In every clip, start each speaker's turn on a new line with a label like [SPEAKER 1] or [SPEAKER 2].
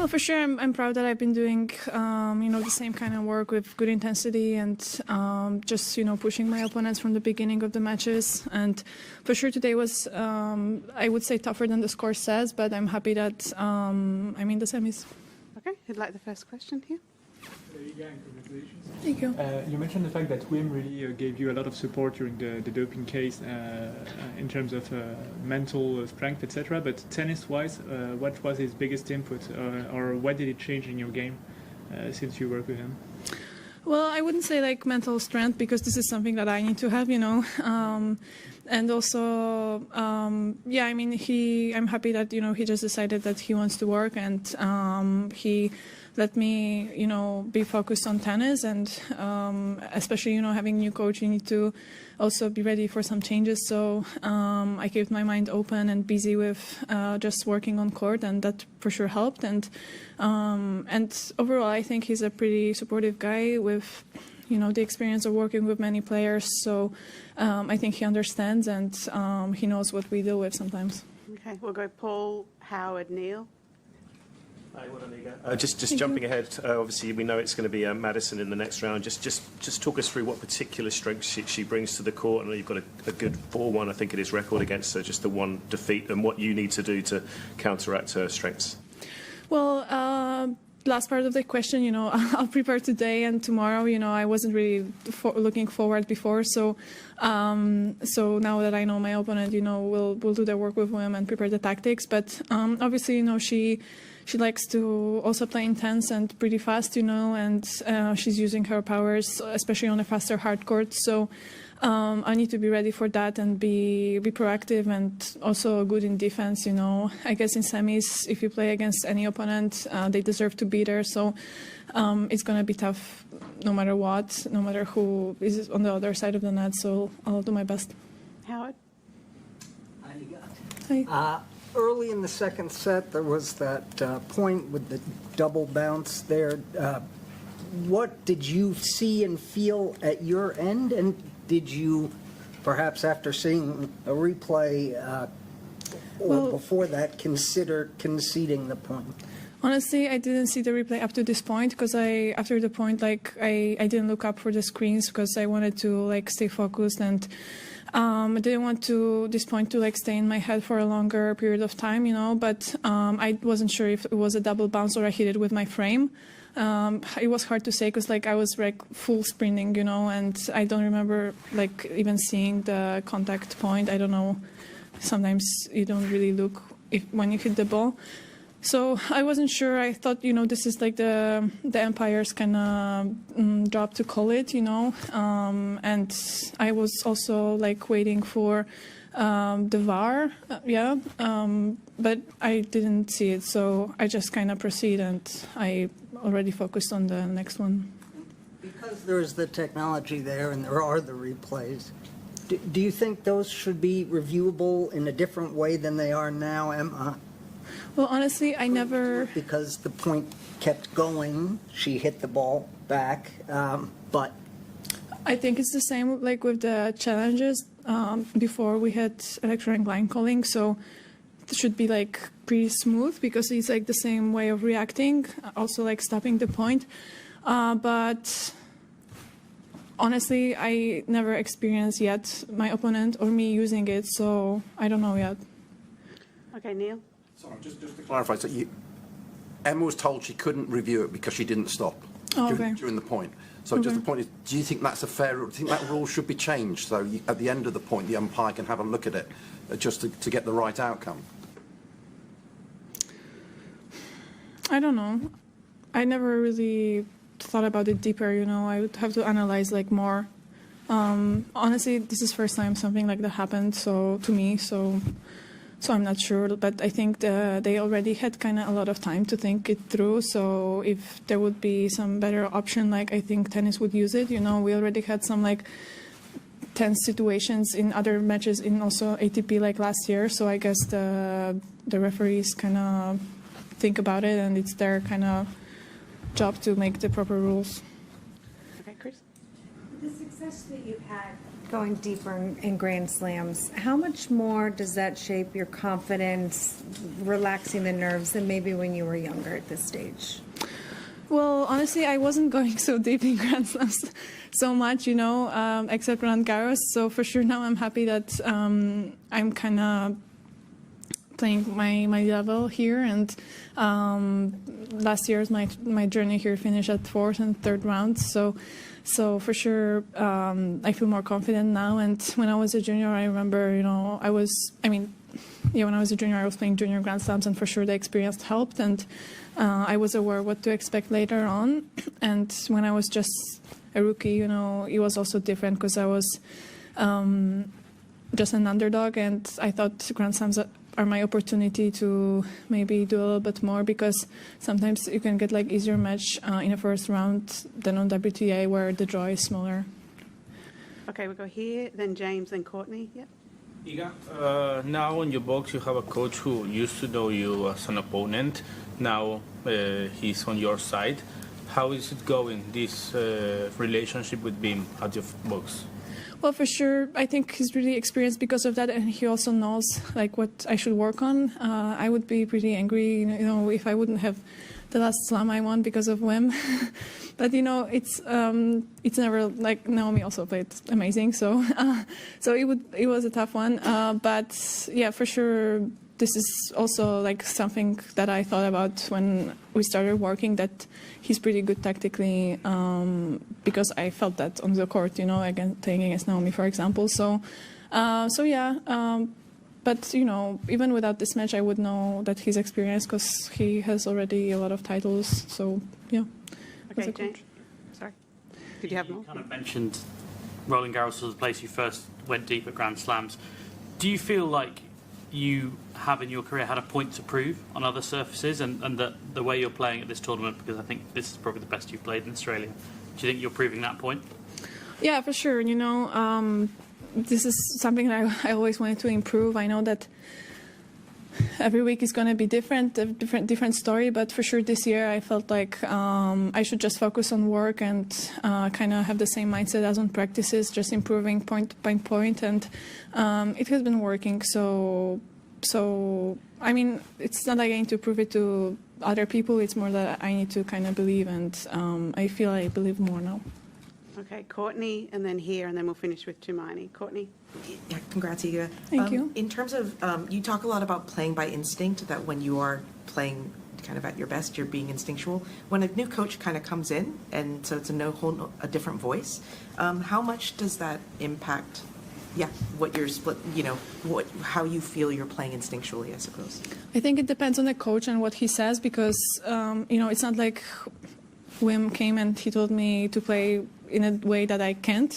[SPEAKER 1] Well, for sure, I'm proud that I've been doing, the same kind of work with good intensity and just, pushing my opponents from the beginning of the matches. And for sure, today was, I would say, tougher than the score says, but I'm happy that I'm in the semis.
[SPEAKER 2] Okay, who'd like the first question here?
[SPEAKER 3] Iga, congratulations.
[SPEAKER 1] Thank you.
[SPEAKER 3] You mentioned the fact that Wim really gave you a lot of support during the doping case in terms of mental strength, etc. But tennis-wise, what was his biggest input, or what did it change in your game since you worked with him?
[SPEAKER 1] Well, I wouldn't say like mental strength because this is something that I need to have, and also, I'm happy that, he just decided that he wants to work and he let me, be focused on tennis and especially, having a new coach, you need to also be ready for some changes. So I kept my mind open and busy with just working on court, and that for sure helped. And overall, I think he's a pretty supportive guy with, the experience of working with many players. So I think he understands and he knows what we deal with sometimes.
[SPEAKER 2] Okay, we'll go Paul, Howard, Neil.
[SPEAKER 4] Hi, well done, Iga. Just jumping ahead, obviously we know it's going to be Madison in the next round. Just talk us through what particular strengths she brings to the court. I know you've got a good 4-1, I think it is, record against her, just the one defeat, and what you need to do to counteract her strengths.
[SPEAKER 1] Well, last part of the question, I'll prepare today and tomorrow. I wasn't really looking forward before, so now that I know my opponent, we'll do the work with him and prepare the tactics. But obviously, she likes to also play intense and pretty fast, and she's using her powers, especially on a faster hard court. So I need to be ready for that and be proactive and also good in defense. I guess in semis, if you play against any opponent, they deserve to be there. So it's going to be tough no matter what, no matter who is on the other side of the net. So I'll do my best.
[SPEAKER 2] Howard?
[SPEAKER 1] Hi.
[SPEAKER 5] Early in the second set, there was that point with the double bounce there. What did you see and feel at your end? And did you, perhaps after seeing a replay or before that, consider conceding the point?
[SPEAKER 1] Honestly, I didn't see the replay up to this point because after the point, I didn't look up for the screens because I wanted to stay focused, and I didn't want this point to stay in my head for a longer period of time, but I wasn't sure if it was a double bounce or I hit it with my frame. It was hard to say because I was full sprinting, and I don't remember even seeing the contact point. I don't know. Sometimes you don't really look when you hit the ball. So I wasn't sure. I thought, this is the umpire's kind of job to call it, and I was also waiting for the VAR, but I didn't see it. So I just kind of proceed, and I already focused on the next one.
[SPEAKER 5] Because there's the technology there and there are the replays, do you think those should be reviewable in a different way than they are now, Emma?
[SPEAKER 1] Well, honestly, I never...
[SPEAKER 5] Because the point kept going, she hit the ball back, but...
[SPEAKER 1] I think it's the same with the challenges. Before we had electronic line calling, so it should be pretty smooth because it's the same way of reacting, also stopping the point. But honestly, I never experienced yet my opponent or me using it, so I don't know yet.
[SPEAKER 2] Okay, Neil?
[SPEAKER 6] Sorry, just to clarify, so Emma was told she couldn't review it because she didn't stop during the point. So just the point is, do you think that's a fair rule? Do you think that rule should be changed so at the end of the point the umpire can have a look at it just to get the right outcome?
[SPEAKER 1] I don't know. I never really thought about it deeper, I would have to analyze more. Honestly, this is the first time something like that happened to me, so I'm not sure, but I think they already had kind of a lot of time to think it through. So if there would be some better option, I think tennis would use it. We already had some tense situations in other matches in also ATP last year. So I guess the referees kind of think about it, and it's their kind of job to make the proper rules.
[SPEAKER 2] Okay, Chris?
[SPEAKER 7] The success that you've had going deeper in Grand Slams, how much more does that shape your confidence, relaxing the nerves, than maybe when you were younger at this stage?
[SPEAKER 1] Well, honestly, I wasn't going so deep in Grand Slams so much, except Roland-Garros. So for sure now I'm happy that I'm kind of playing my level here. And last year's my journey here finished at fourth and third rounds. So for sure I feel more confident now. And when I was a junior, I remember, when I was a junior, I was playing junior Grand Slams, and for sure the experience helped. And I was aware what to expect later on. And when I was just a rookie, it was also different because I was just an underdog, and I thought Grand Slams are my opportunity to maybe do a little bit more, because sometimes you can get like easier match in the first round than on WTA where the draw is smaller.
[SPEAKER 2] Okay, we'll go here, then James, then Courtney. Yep.
[SPEAKER 8] Iga, now in your box you have a coach who used to know you as an opponent. Now he's on your side. How is it going, this relationship with Bim at your box?
[SPEAKER 1] Well, for sure, I think he's really experienced because of that, and he also knows like what I should work on. I would be pretty angry, if I wouldn't have the last slam I won because of Wim. But it's never like Naomi also played amazing, so it was a tough one. But yeah, for sure, this is also like something that I thought about when we started working, that he's pretty good tactically, because I felt that on the court, again playing against Naomi, for example. So yeah. But, even without this match, I would know that he's experienced because he has already a lot of titles. So, yeah.
[SPEAKER 2] Okay, James. Sorry. Did you have more?
[SPEAKER 9] You kind of mentioned Roland-Garros was the place you first went deep at Grand Slams. Do you feel like you have in your career had a point to prove on other surfaces, and that the way you're playing at this tournament, because I think this is probably the best you've played in Australia, do you think you're proving that point? Yeah,
[SPEAKER 1] for sure. This is something that I always wanted to improve. I know that every week is going to be different, a different story, but for sure this year I felt like I should just focus on work and kind of have the same mindset as on practices, just improving point by point, and it has been working. So I mean, it's not like I need to prove it to other people, it's more that I need to kind of believe, and I feel I believe more now.
[SPEAKER 2] Okay, Courtney, and then here, and then we'll finish with Tumaini. Courtney?
[SPEAKER 10] Yeah, congrats, Iga.
[SPEAKER 1] Thank you.
[SPEAKER 10] In terms of, you talk a lot about playing by instinct, that when you are playing kind of at your best, you're being instinctual. When a new coach kind of comes in, and so it's a different voice, how much does that impact, what you're split, how you feel you're playing instinctually, I suppose?
[SPEAKER 1] I think it depends on the coach and what he says, because, it's not like Wim came and he told me to play in a way that I can't,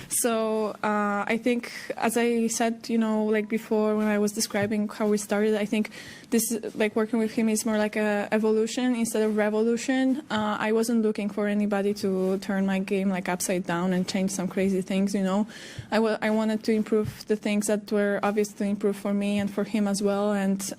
[SPEAKER 1] So I think, as I said, like before when I was describing how we started, I think this, like working with him, is more like a evolution instead of revolution. I wasn't looking for anybody to turn my game like upside down and change some crazy things, I wanted to improve the things that were obvious to improve for me and for him as well. And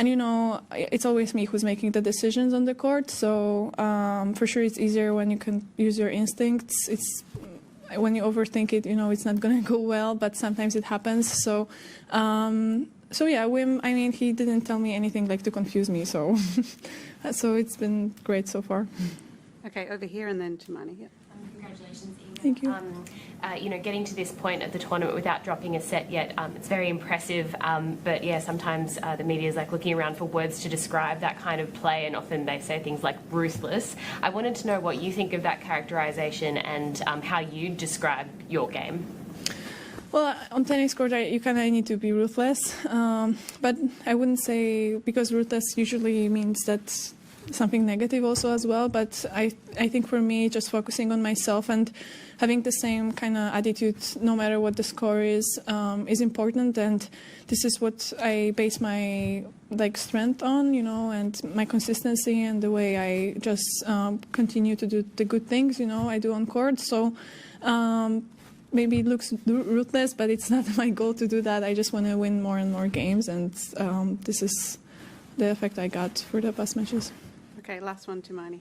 [SPEAKER 1] it's always me who's making the decisions on the court. So for sure, it's easier when you can use your instincts. It's when you overthink it, it's not going to go well. But sometimes it happens. So yeah, Wim. I mean, he didn't tell me anything like to confuse me. So so it's been great so far.
[SPEAKER 2] Okay, over here, and then Tumaini. Yep.
[SPEAKER 11] Congratulations, Iga.
[SPEAKER 1] Thank you.
[SPEAKER 11] Getting to this point of the tournament without dropping a set yet, it's very impressive. But yeah, sometimes the media is like looking around for words to describe that kind of play, and often they say things like ruthless. I wanted to know what you think of that characterization and how you describe your game.
[SPEAKER 1] Well, on tennis court, you kind of need to be ruthless, but I wouldn't say, because ruthless usually means that something negative also as well. But I think for me, just focusing on myself and having the same kind of attitude no matter what the score is important. And this is what I base my strength on, and my consistency and the way I just continue to do the good things, I do on court. So maybe it looks ruthless, but it's not my goal to do that. I just want to win more and more games, and this is the effect I got for the past matches.
[SPEAKER 2] Okay, last one, Tumaini.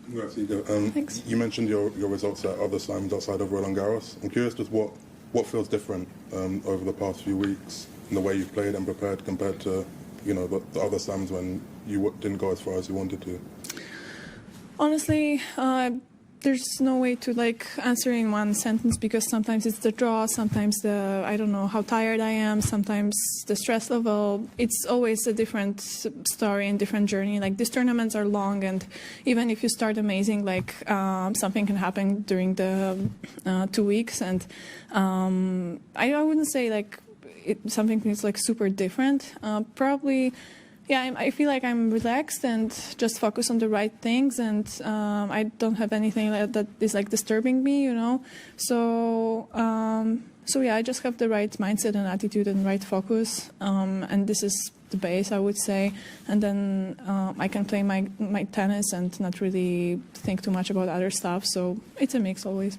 [SPEAKER 12] Congrats, Iga.
[SPEAKER 1] Thanks.
[SPEAKER 12] You mentioned your results at other slams outside of Roland-Garros. I'm curious just what feels different over the past few weeks in the way you've played and prepared compared to, you know, the other slams when you didn't go as far as you wanted to.
[SPEAKER 1] Honestly, there's no way to like answer in one sentence because sometimes it's the draw, sometimes I don't know how tired I am, sometimes the stress level. It's always a different story and different journey. Like these tournaments are long, and even if you start amazing, like something can happen during the 2 weeks, and I wouldn't say like something is like super different. Probably. Yeah, I feel like I'm relaxed and just focus on the right things, and I don't have anything that is like disturbing me, you know. So yeah, I just have the right mindset and attitude and right focus, and this is the base, I would say. And then I can play my tennis and not really think too much about other stuff. So it's a mix always.